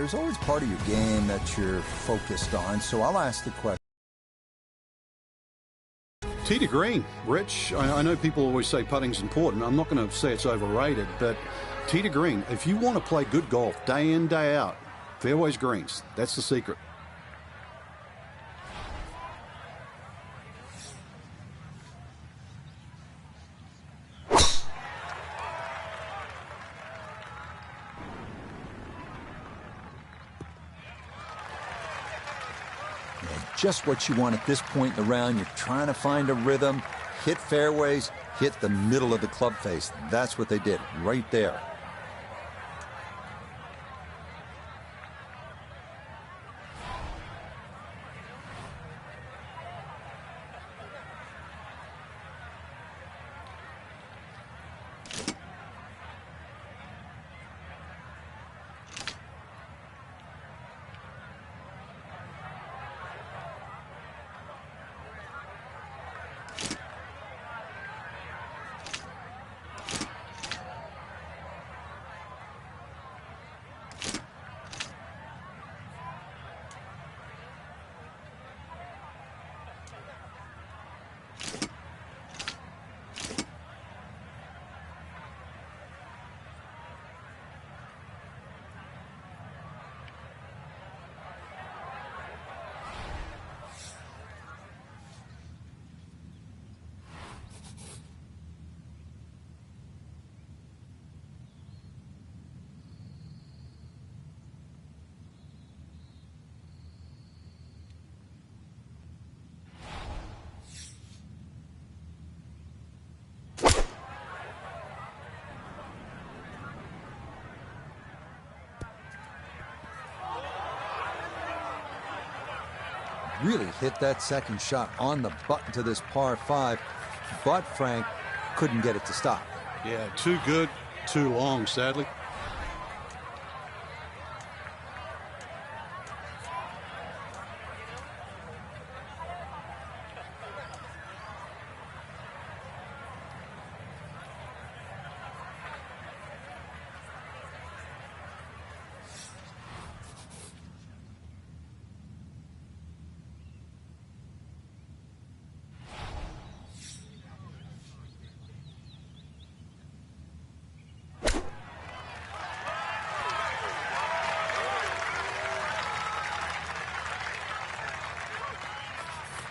there's always part of your game that you're focused on, so I'll ask the question. Tee to green, Rich. I know people always say putting's important. I'm not going to say it's overrated, but tee to green, if you want to play good golf day in, day out, fairways greens, that's the secret. Just what you want at this point in the round. You're trying to find a rhythm, hit fairways, hit the middle of the club face. That's what they did right there. Really hit that second shot on the button to this par 5, but Frank couldn't get it to stop. Yeah, too good, too long, sadly.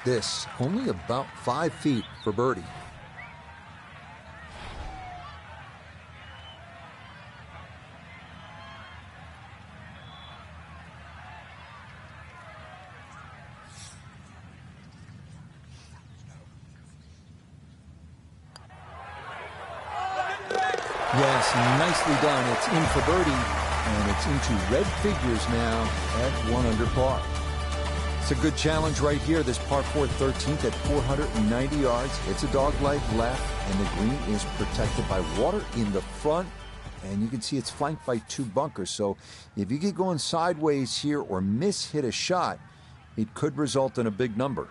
This only about 5 feet for birdie. Yes, nicely done. It's in for birdie, and it's into red figures now at 1 under par. It's a good challenge right here. This par 4 13th at 490 yards. It's a dog-leg left, and the green is protected by water in the front. And you can see it's flanked by 2 bunkers. So if you get going sideways here or miss-hit a shot, it could result in a big number.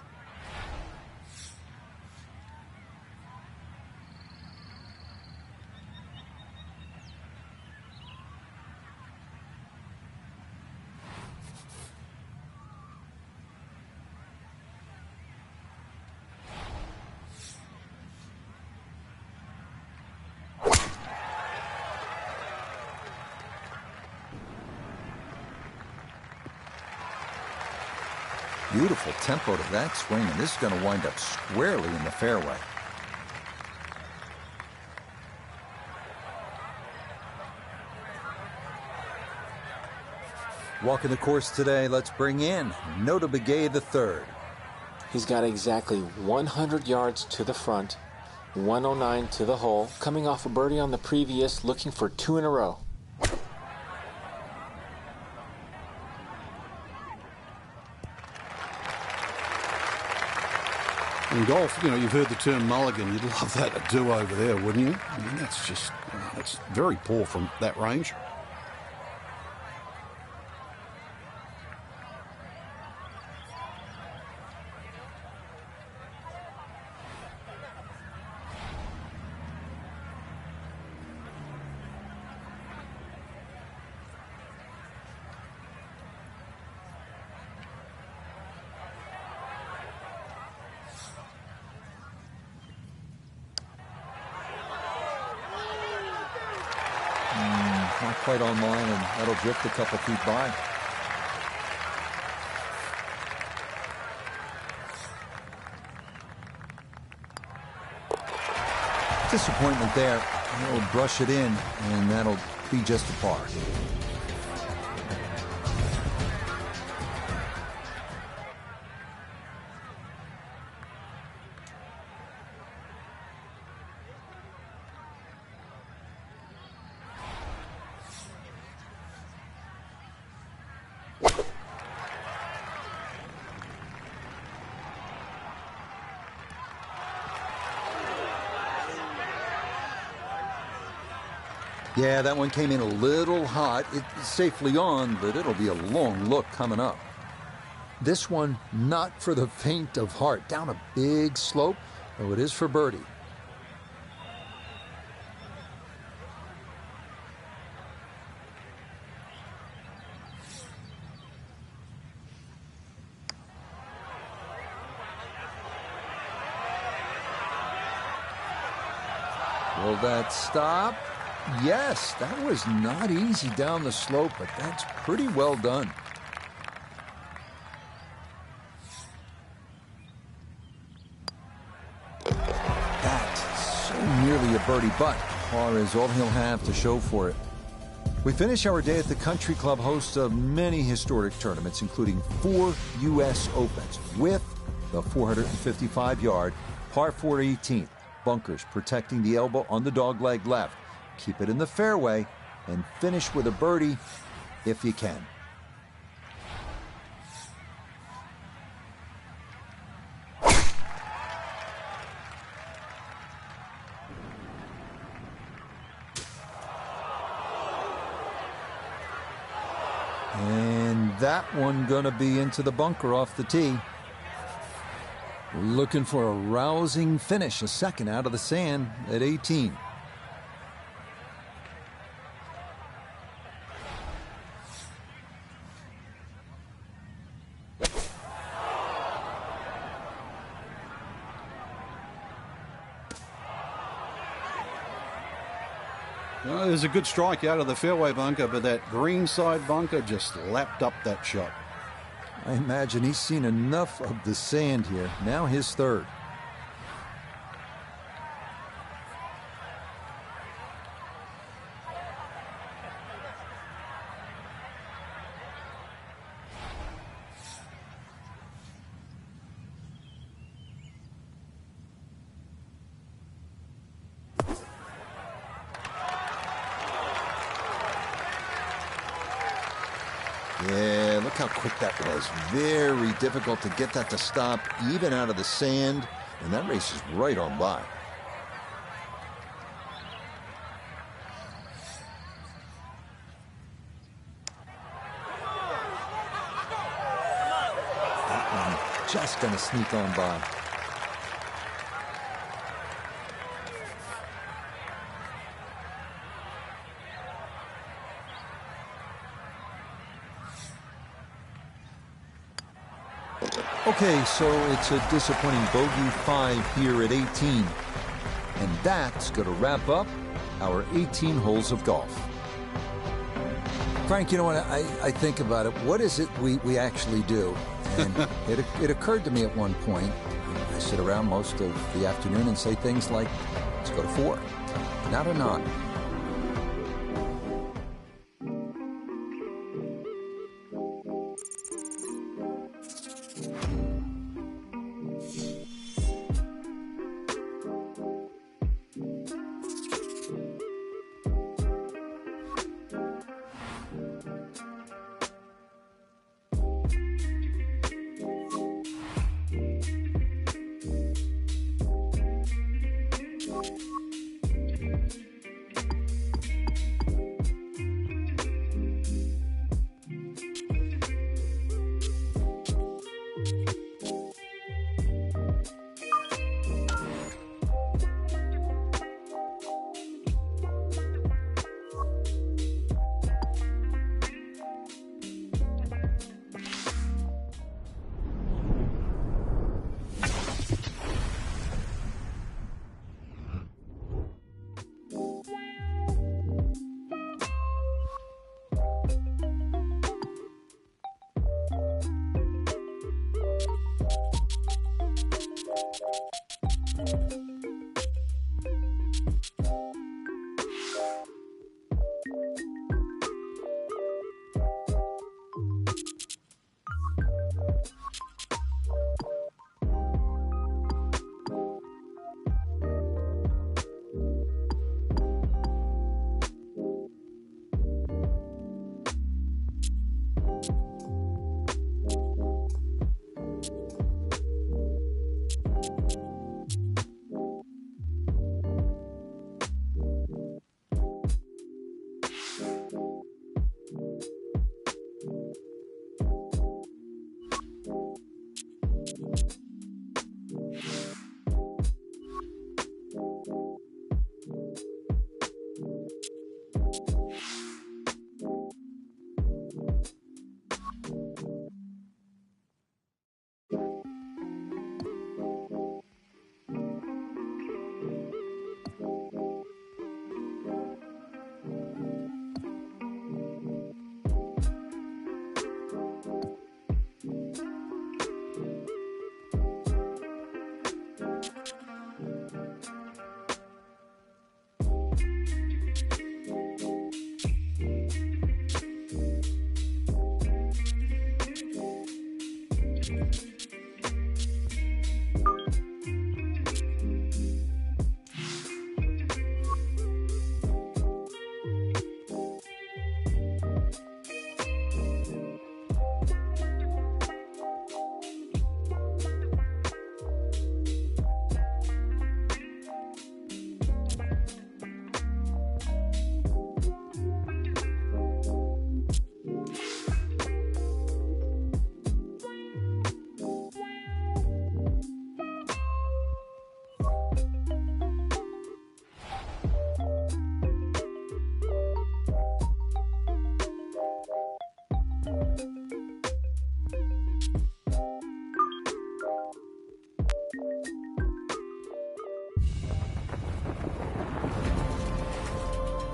Beautiful tempo to that swing, and this is going to wind up squarely in the fairway. Walking the course today, let's bring in Notah Begay III. He's got exactly 100 yards to the front, 109 to the hole, coming off a birdie on the previous, looking for 2 in a row. In golf, you know, you've heard the term mulligan. You'd love that to do over there, wouldn't you? I mean, that's just, that's very poor from that range. right on line, and that'll drift a couple feet by. Disappointment there. He'll brush it in, and that'll be just a par. Yeah, that one came in a little hot. It's safely on, but it'll be a long look coming up. This one, not for the faint of heart. Down a big slope, though it is for birdie. Will that stop? Yes, that was not easy down the slope, but that's pretty well done. That's so nearly a birdie, but par is all he'll have to show for it. We finish our day at the Country Club, host of many historic tournaments, including 4 U.S. Opens, with the 455-yard par 4 18th. Bunkers protecting the elbow on the dogleg left. Keep it in the fairway and finish with a birdie if you can. And that one gonna be into the bunker off the tee. Looking for a rousing finish, a second out of the sand at 18. There's a good strike out of the fairway bunker, but that green side bunker just lapped up that shot. I imagine he's seen enough of the sand here. Now his third. Yeah, look how quick that was. Very difficult to get that to stop, even out of the sand, and that race is right on by. That one just gonna sneak on by. Okay, so it's a disappointing bogey 5 here at 18. And that's going to wrap up our 18 holes of golf. Frank, you know what, I think about it. What is it we actually do? And it occurred to me at one point, I sit around most of the afternoon and say things like, let's go to 4. Not a not.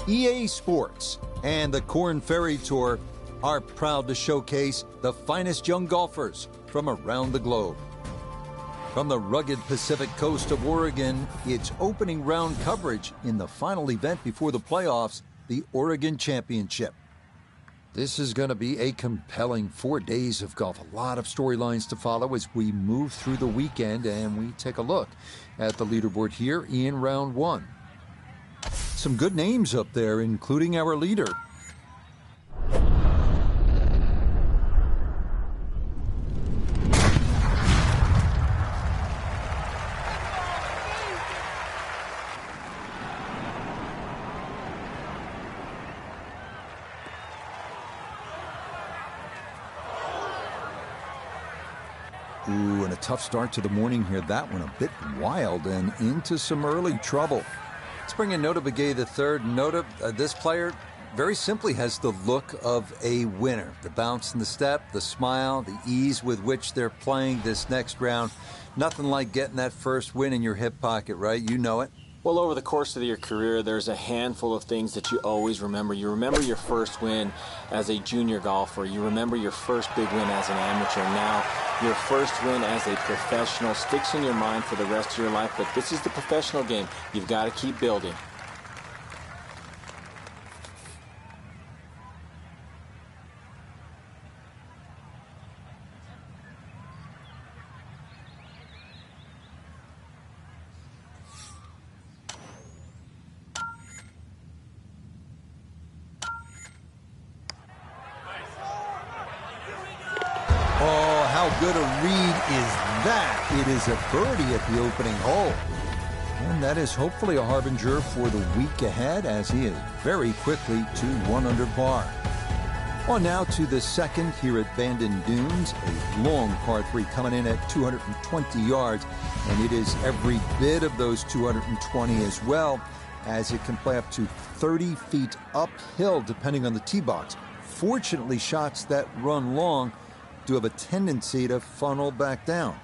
EA Sports and the Korn Ferry Tour are proud to showcase the finest young golfers from around the globe. From the rugged Pacific coast of Oregon, it's opening round coverage in the final event before the playoffs, the Oregon Championship. This is going to be a compelling 4 days of golf. A lot of storylines to follow as we move through the weekend, and we take a look at the leaderboard here in round one. Some good names up there, including our leader. Ooh, and a tough start to the morning here. That one a bit wild and into some early trouble. Let's bring in Notah Begay III. Notah, this player very simply has the look of a winner. The bounce in the step, the smile, the ease with which they're playing this next round. Nothing like getting that first win in your hip pocket, right? You know it. Well, over the course of your career, there's a handful of things that you always remember. You remember your first win as a junior golfer. You remember your first big win as an amateur. Now, your first win as a professional sticks in your mind for the rest of your life. But this is the professional game. You've got to keep building. Good a read is that? It is a birdie at the opening hole. And that is hopefully a harbinger for the week ahead, as he is very quickly to 1 under par. On now to the second here at Bandon Dunes, a long par 3 coming in at 220 yards, and it is every bit of those 220 as well, as it can play up to 30 feet uphill depending on the tee box. Fortunately, shots that run long do have a tendency to funnel back down.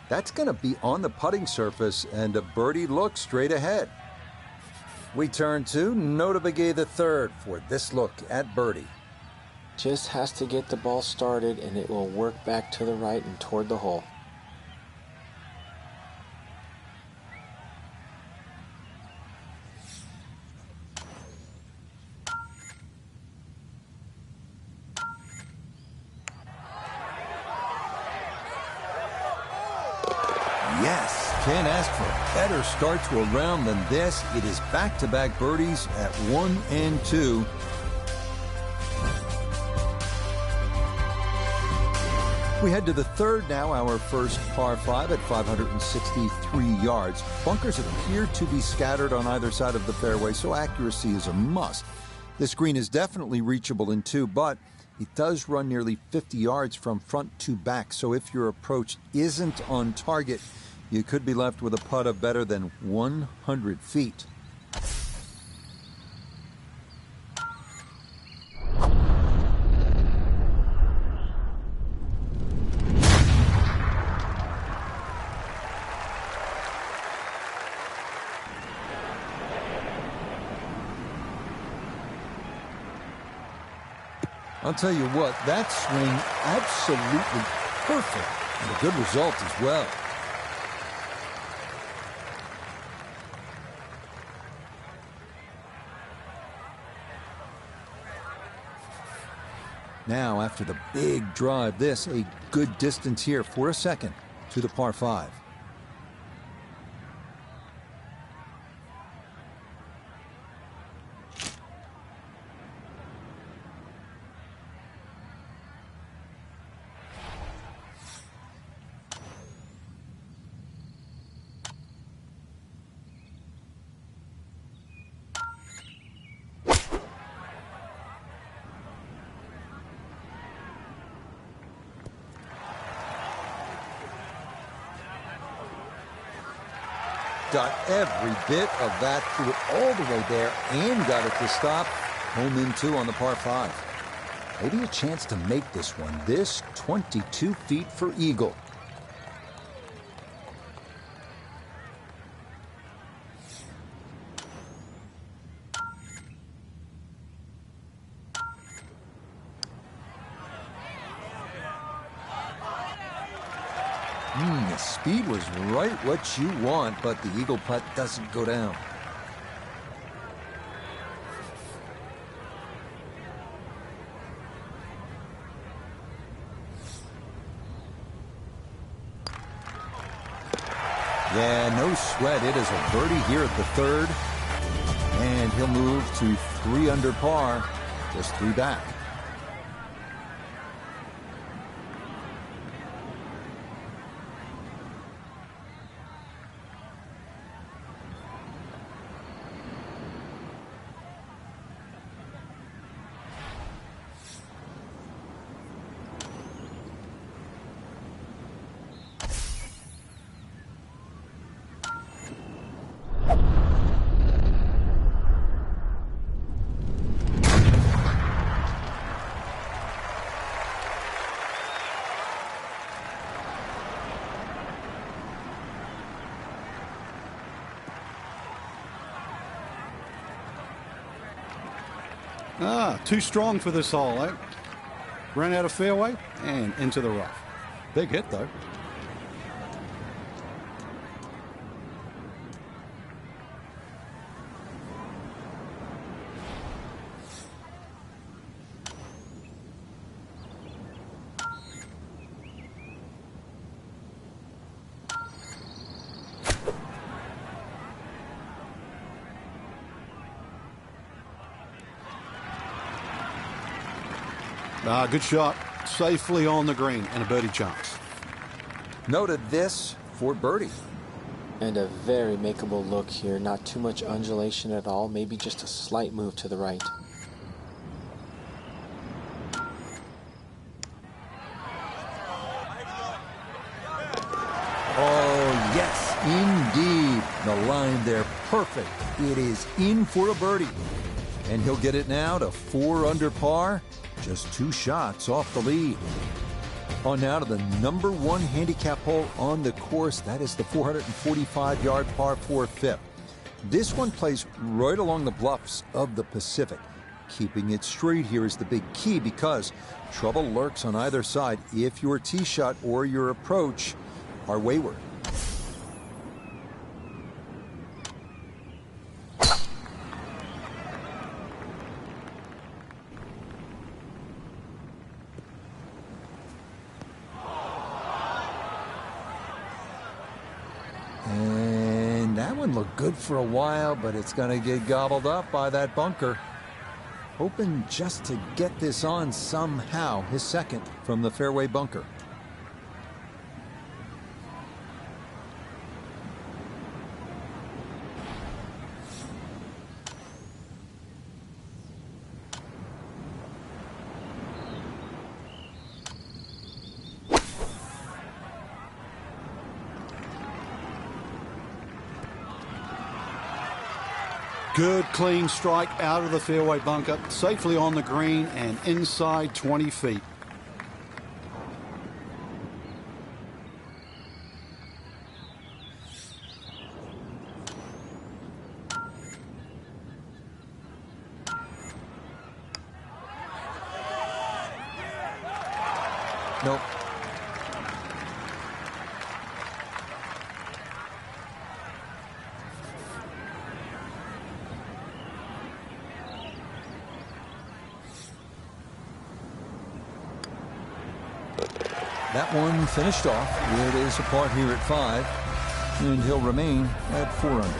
That's going to be on the putting surface, and a birdie look straight ahead. We turn to Notah Begay III for this look at birdie. Just has to get the ball started, and it will work back to the right and toward the hole. yes, can't ask for a better start to a round than this. It is back-to-back birdies at 1 and 2. We head to the third now, our first par 5 at 563 yards. Bunkers appear to be scattered on either side of the fairway, so accuracy is a must. This green is definitely reachable in 2, but it does run nearly 50 yards from front to back, so if your approach isn't on target, you could be left with a putt of better than 100 feet. I'll tell you what, that swing absolutely perfect, and a good result as well. Now, after the big drive, this a good distance here for a second to the par 5. Got every bit of that, threw it all the way there and got it to stop. Home in 2 on the par 5. Maybe a chance to make this one. This 22 feet for eagle. The speed was right what you want, but the eagle putt doesn't go down. Yeah, no sweat. It is a birdie here at the third. And he'll move to 3 under par, just 3 back. Too strong for this hole, eh? Ran out of fairway and into the rough. Big hit, though. Good shot. Safely on the green and a birdie chance. Noted this for birdie. And a very makeable look here. Not too much undulation at all. Maybe just a slight move to the right. Oh, yes, indeed. The line there, perfect. It is in for a birdie. And he'll get it now to 4 under par. Just 2 shots off the lead. On now to the number 1 handicap hole on the course. That is the 445-yard par 4 fifth. This one plays right along the bluffs of the Pacific. Keeping it straight here is the big key because trouble lurks on either side if your tee shot or your approach are wayward. look good for a while, but it's going to get gobbled up by that bunker. Hoping just to get this on somehow, his second from the fairway bunker. Good, clean strike out of the fairway bunker, safely on the green and inside 20 feet. Nope. That one finished off. It is a par here at 5, and he'll remain at 4 under.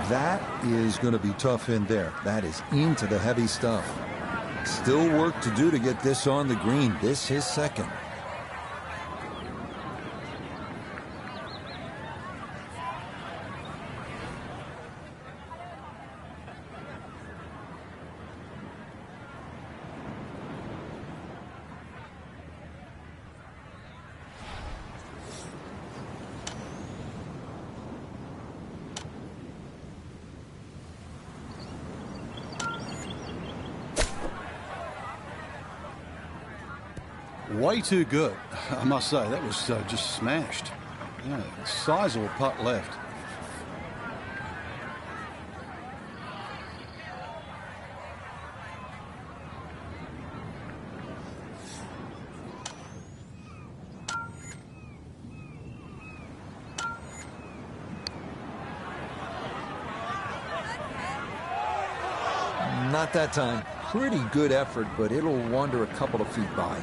That is going to be tough in there. That is into the heavy stuff. Still work to do to get this on the green. This is second. Way too good, I must say. That was just smashed. Yeah, sizable putt left. Not that time. Pretty good effort, but it'll wander a couple of feet by.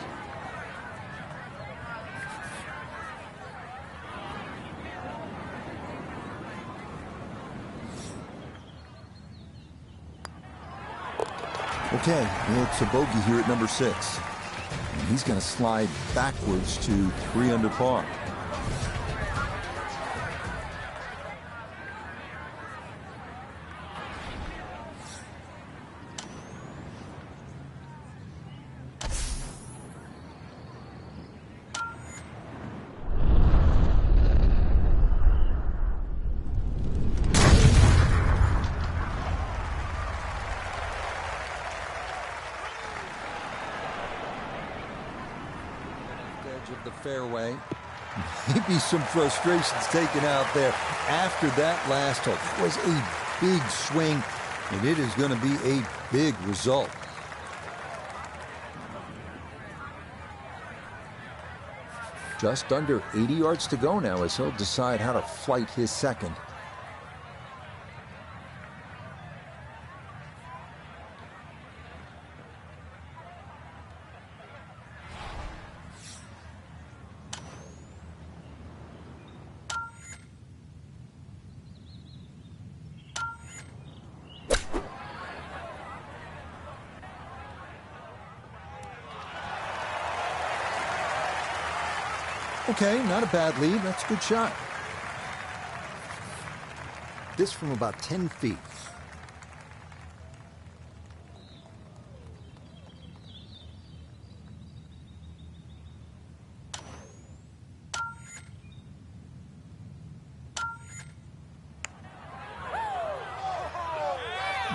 Okay, it's a bogey here at number 6. And he's going to slide backwards to 3 under par. Of the fairway. Maybe some frustrations taken out there after that last hole. It was a big swing, and it is going to be a big result. Just under 80 yards to go now as he'll decide how to flight his second. Okay, not a bad lead. That's a good shot. This from about 10 feet.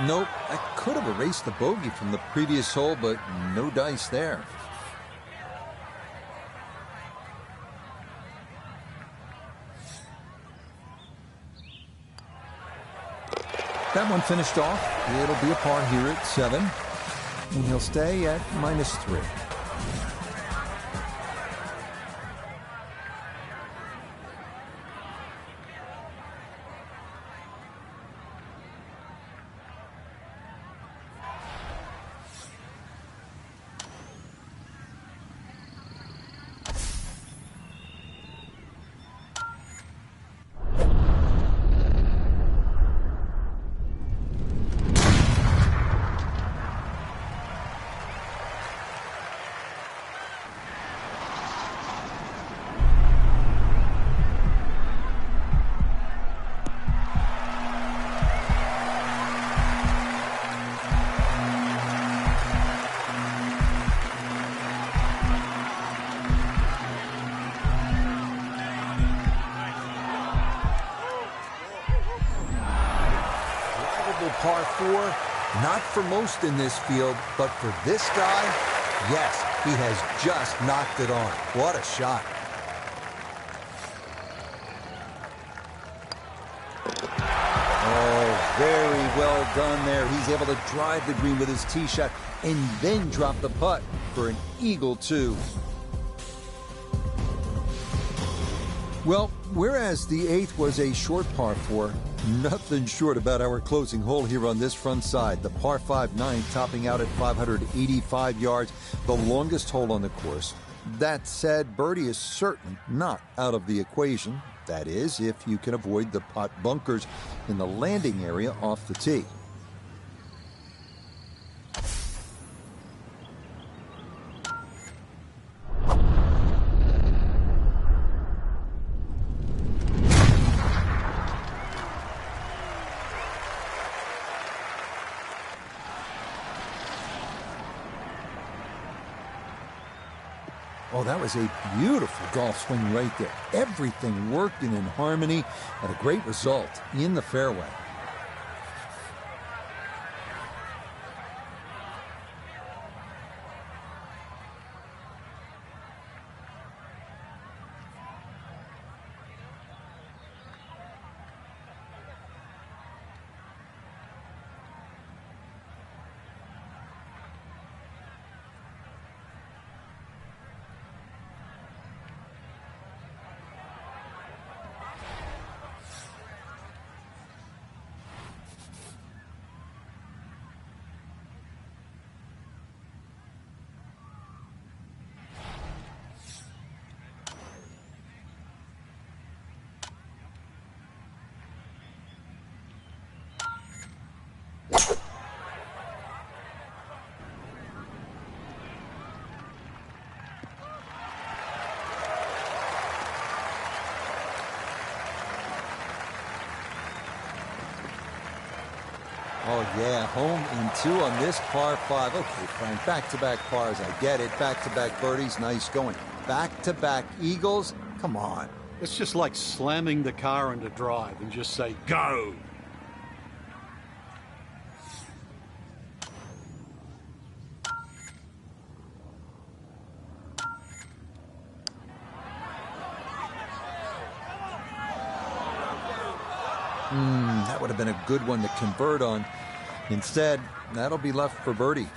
Nope, that could have erased the bogey from the previous hole, but no dice there. That one finished off. It'll be a par here at 7, and he'll stay at -3. Par 4, not for most in this field, but for this guy, yes, he has just knocked it on. What a shot. Oh, very well done there. He's able to drive the green with his tee shot and then drop the putt for an eagle 2. Well, whereas the 8th was a short par 4, nothing short about our closing hole here on this front side. The par 5 9th topping out at 585 yards, the longest hole on the course. That said, birdie is certainly not out of the equation. That is, if you can avoid the putt bunkers in the landing area off the tee. Oh, that was a beautiful golf swing right there. Everything worked in harmony and a great result in the fairway. Oh, yeah, home in 2 on this par 5. Okay, Frank, back-to-back pars, I get it. Back-to-back birdies, nice going. Back-to-back eagles, come on. It's just like slamming the car into drive and just say, go. That would have been a good one to convert on. Instead, that'll be left for birdie.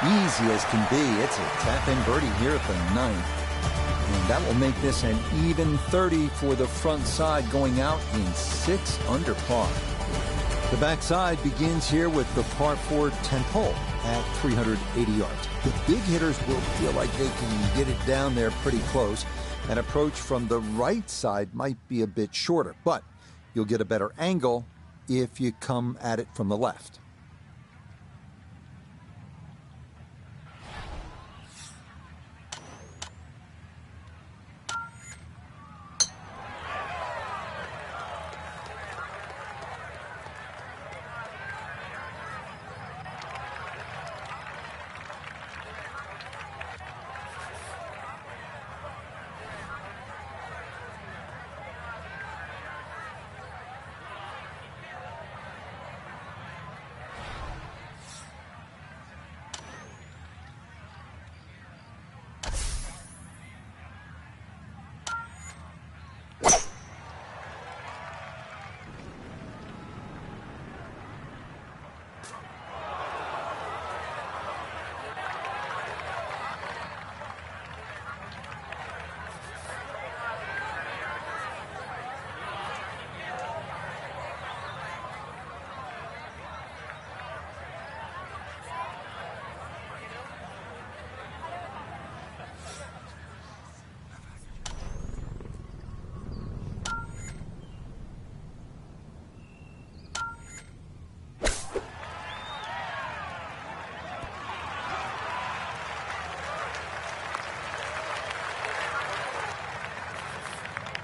Easy as can be. It's a tap-in birdie here at the 9th. And that will make this an even 30 for the front side, going out in 6 under par. The backside begins here with the par 4 10th hole at 380 yards. The big hitters will feel like they can get it down there pretty close. An approach from the right side might be a bit shorter, but you'll get a better angle if you come at it from the left.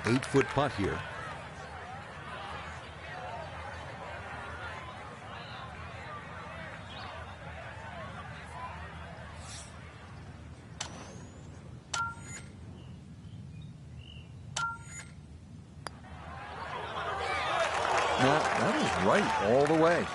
8-foot putt here. Now, that is right all the way.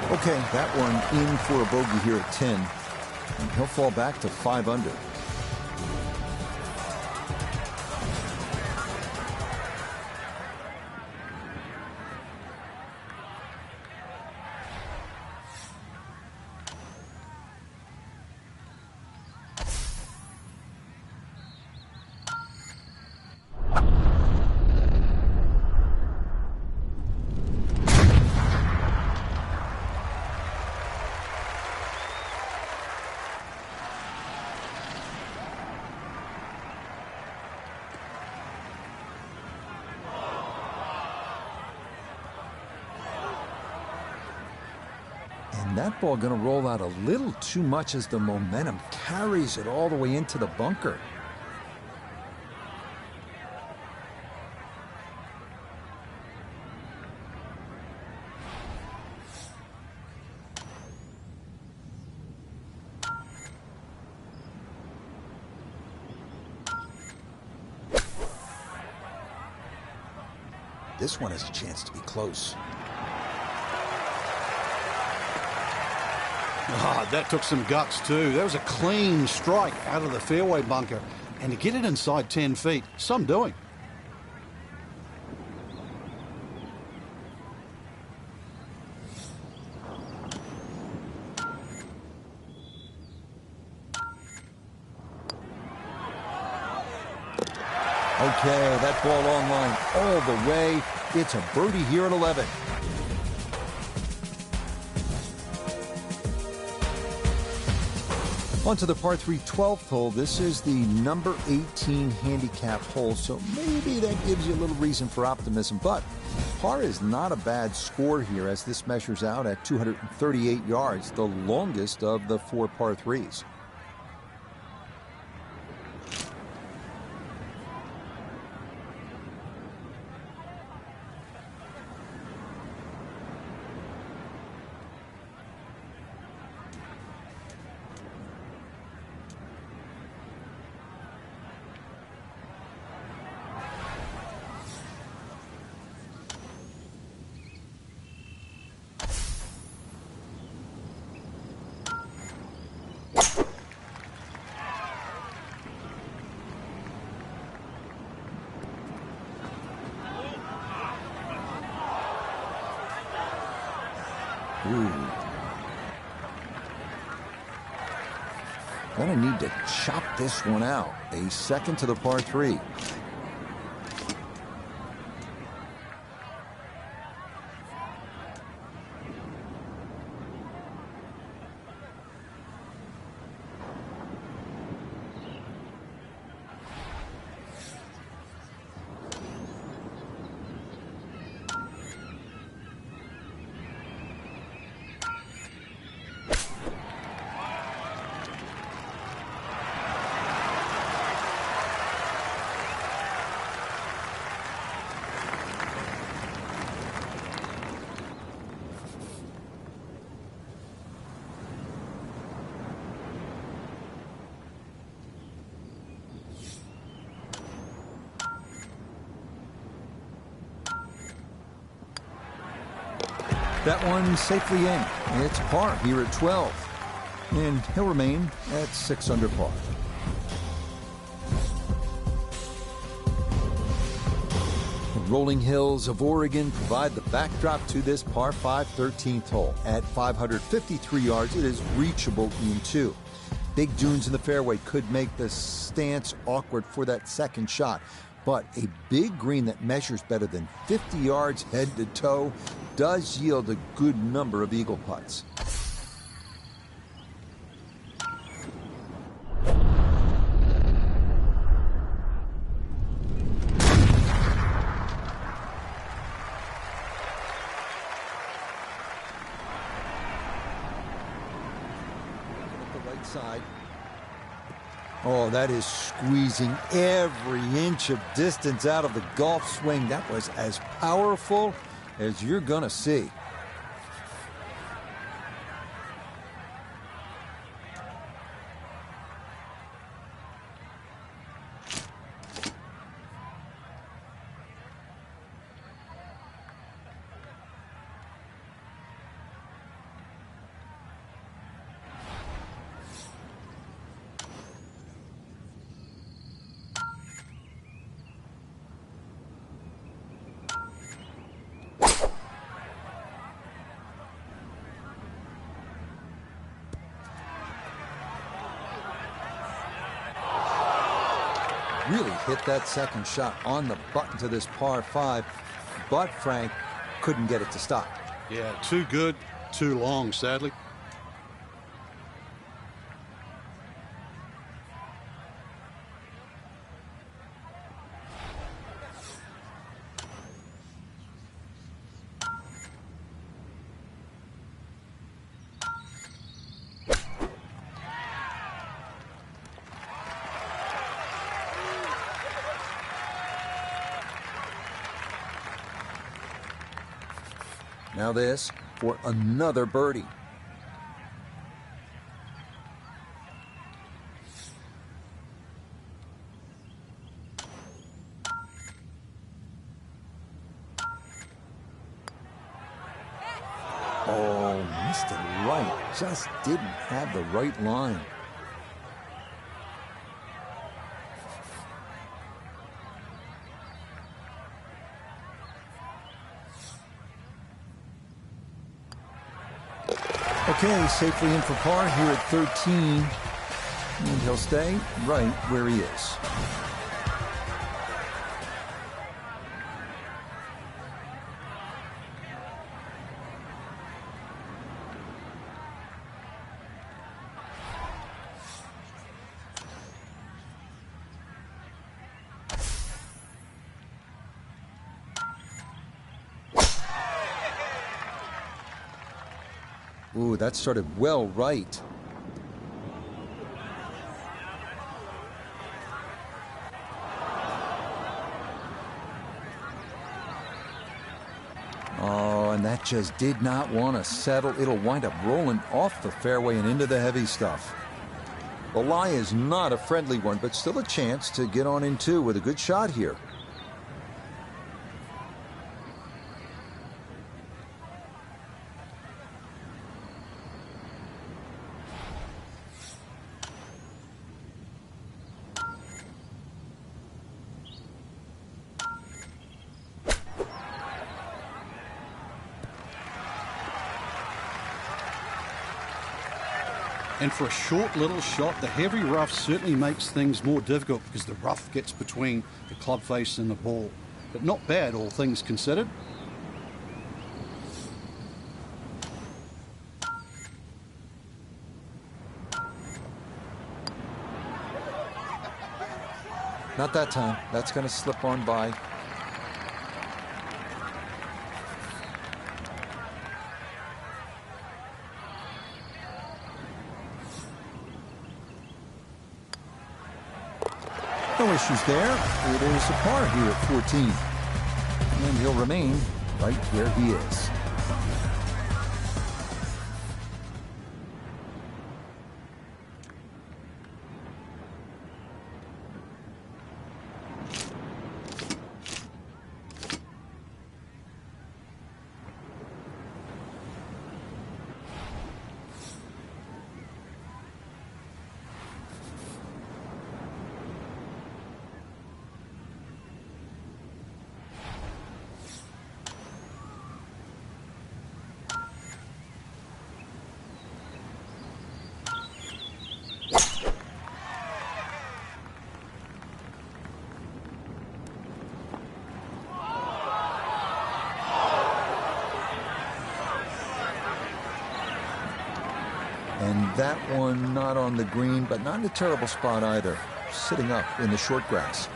Okay, that one in for a bogey here at 10. And he'll fall back to 5 under. That ball going to roll out a little too much as the momentum carries it all the way into the bunker. This one has a chance to be close. Ah, that took some guts too. That was a clean strike out of the fairway bunker. And to get it inside 10 feet, some doing. Okay, that ball online all the way. It's a birdie here at 11. On to the par 3 12th hole. This is the number 18 handicap hole, so maybe that gives you a little reason for optimism. But par is not a bad score here as this measures out at 238 yards, the longest of the 4 par 3s. Gonna need to chop this one out. A second to the par 3. That one safely in. It's par here at 12. And he'll remain at 6 under par. The rolling hills of Oregon provide the backdrop to this par 5 13th hole. At 553 yards, it is reachable in 2. Big dunes in the fairway could make the stance awkward for that second shot. But a big green that measures better than 50 yards head to toe does yield a good number of eagle putts. Right side. Oh, that is squeezing every inch of distance out of the golf swing. That was as powerful as you're going to see. Really hit that second shot on the button to this par 5, but Frank couldn't get it to stop. Yeah, too good, too long, sadly. Now this for another birdie. Oh, missed it right. Just didn't have the right line. Okay, safely in for par here at 13. And he'll stay right where he is. Ooh, that started well right. Oh, and that just did not want to settle. It'll wind up rolling off the fairway and into the heavy stuff. The lie is not a friendly one, but still a chance to get on in two with a good shot here. And for a short little shot, the heavy rough certainly makes things more difficult because the rough gets between the club face and the ball. But not bad, all things considered. Not that time. That's going to slip on by. No issues there. It is a par here at 14. And he'll remain right where he is. And that one not on the green, but not in a terrible spot either. Sitting up in the short grass.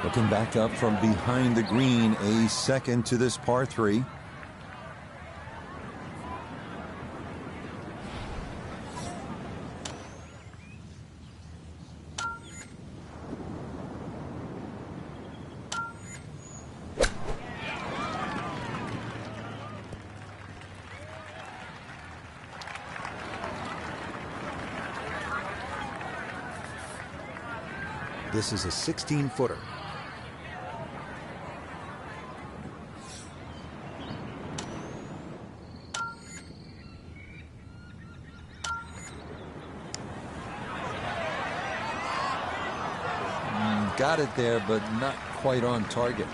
Looking back up from behind the green, a second to this par 3. This is a 16-footer. Got it there, but not quite on target.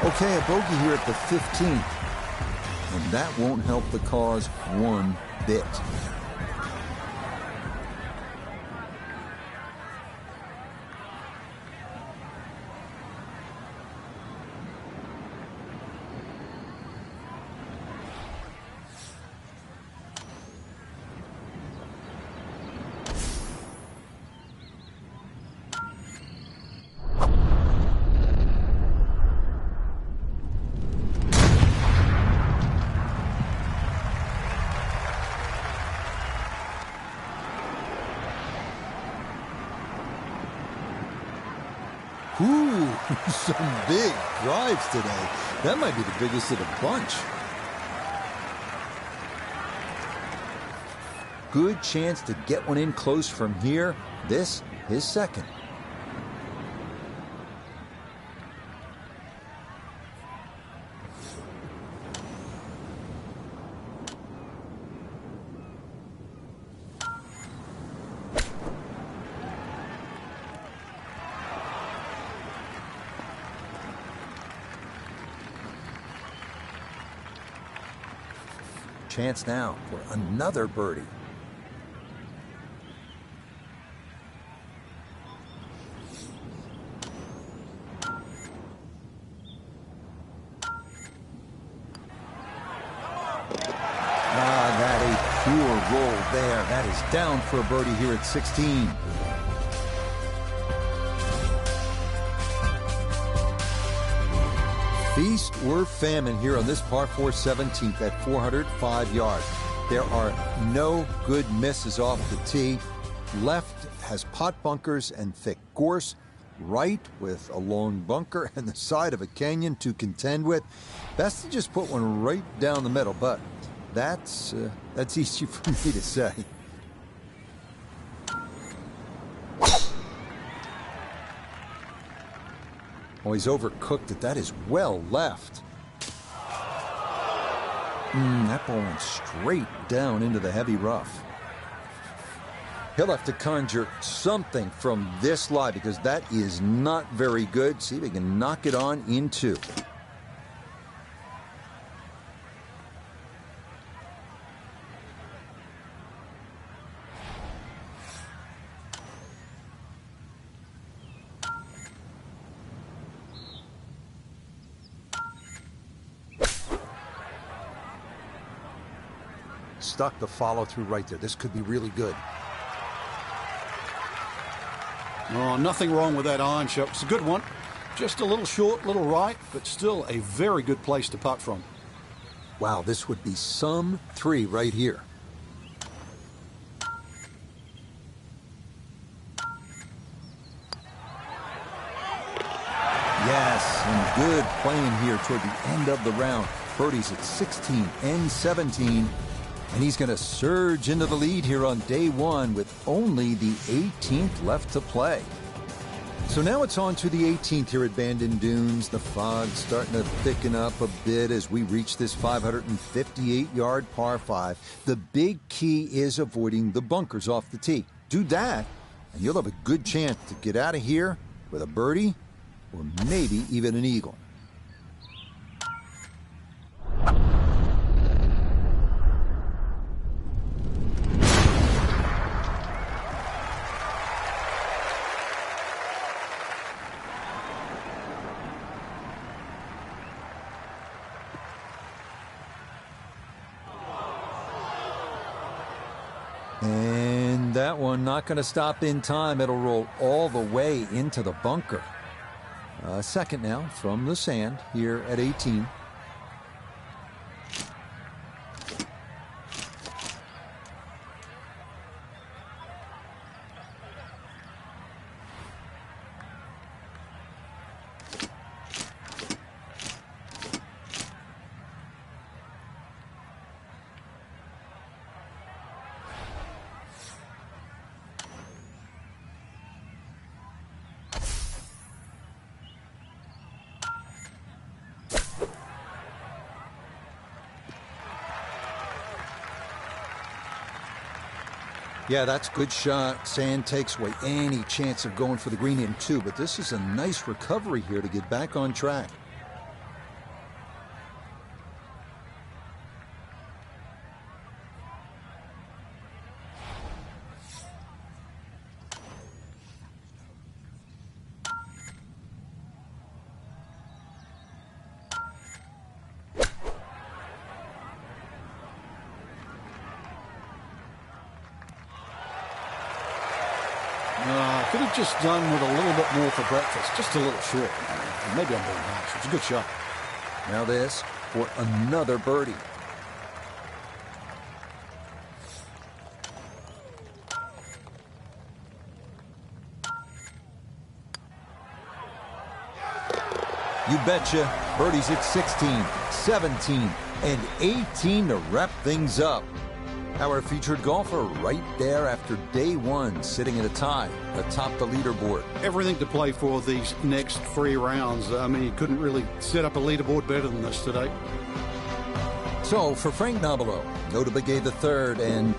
Okay, a bogey here at the 15th. And that won't help the cause one bit. Ooh, some big drives today. That might be the biggest of the bunch. Good chance to get one in close from here. This, his second. Chance now for another birdie. That a pure roll there. That is down for a birdie here at 16. Feast or famine here on this par 4 17th at 405 yards. There are no good misses off the tee. Left has pot bunkers and thick gorse. Right with a long bunker and the side of a canyon to contend with. Best to just put one right down the middle, but that's easy for me to say. Oh, he's overcooked it. That is well left. That ball went straight down into the heavy rough. He'll have to conjure something from this lie because that is not very good. See if he can knock it on in two. Stuck the follow-through right there. This could be really good. Oh, nothing wrong with that iron shot. It's a good one. Just a little short, little right, but still a very good place to putt from. Wow, this would be some three right here. Yes, and good playing here toward the end of the round. Birdies at 16 and 17. And he's going to surge into the lead here on day one with only the 18th left to play. So now it's on to the 18th here at Bandon Dunes. The fog's starting to thicken up a bit as we reach this 558-yard par 5. The big key is avoiding the bunkers off the tee. Do that, and you'll have a good chance to get out of here with a birdie or maybe even an eagle. And that one not going to stop in time. It'll roll all the way into the bunker. Second now from the sand here at 18. Yeah, that's a good shot. Sand takes away any chance of going for the green in two, but this is a nice recovery here to get back on track. Could have just done with a little bit more for breakfast. Just a little short. Maybe I'm being harsh. It's a good shot. Now this for another birdie. You betcha. Birdies at 16, 17, and 18 to wrap things up. Our featured golfer right there after day one, sitting at a tie atop the leaderboard. Everything to play for these next 3 rounds. I mean, you couldn't really set up a leaderboard better than this today. So for Frank Nobilo, Notah Begay III, and